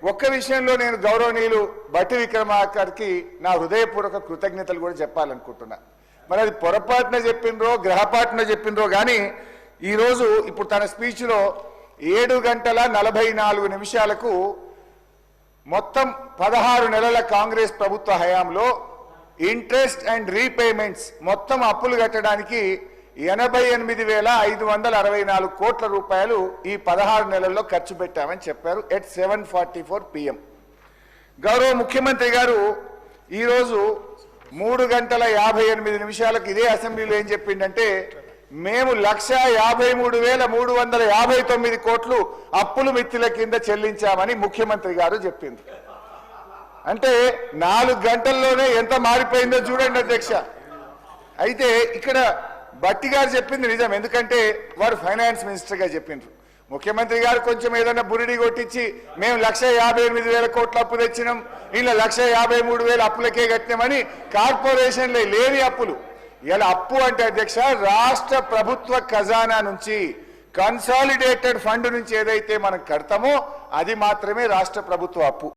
ఒక్క విషయంలో నేను గౌరవనీయులు బట్టి విక్రమార్కకి నా హృదయపూర్వక కృతజ్ఞతలు కూడా చెప్పాలనుకుంటున్నా. మరి అది పొరపాటున చెప్పినరో గ్రహపాటున చెప్పినరో కానీ ఈరోజు ఇప్పుడు తన స్పీచ్లో 7:44 మొత్తం 16 నెలల కాంగ్రెస్ ప్రభుత్వ హయాంలో ఇంట్రెస్ట్ అండ్ రీపేమెంట్స్ మొత్తం అప్పులు కట్టడానికి 88,564 కోట్ల రూపాయలు ఈ 16 నెలల్లో ఖర్చు పెట్టామని చెప్పారు ఎట్ 7:44 PM. గౌరవ ముఖ్యమంత్రి గారు ఈరోజు 3:58 ఇదే అసెంబ్లీలో ఏం చెప్పిండంటే మేము 1,53,359 కోట్లు అప్పులు మిత్తుల కింద చెల్లించామని ముఖ్యమంత్రి గారు చెప్పింది. అంటే 4 గంటల్లోనే ఎంత మారిపోయిందో చూడండి అధ్యక్ష. అయితే ఇక్కడ బట్టి గారు చెప్పింది నిజం, ఎందుకంటే వారు ఫైనాన్స్ మినిస్టర్గా చెప్పిండ్రు. ముఖ్యమంత్రి గారు కొంచెం ఏదైనా బురిడి కొట్టించి మేము 1,58,000 కోట్ల అప్పు తెచ్చినాం, ఇలా 1,53,000 అప్పులకే కట్టినామని కార్పొరేషన్లో లేని అప్పులు ఇలా అప్పు అంటే అధ్యక్ష రాష్ట్ర ప్రభుత్వ ఖజానా నుంచి కన్సాలిడేటెడ్ ఫండ్ నుంచి ఏదైతే మనం కడతామో అది మాత్రమే రాష్ట్ర ప్రభుత్వ అప్పు.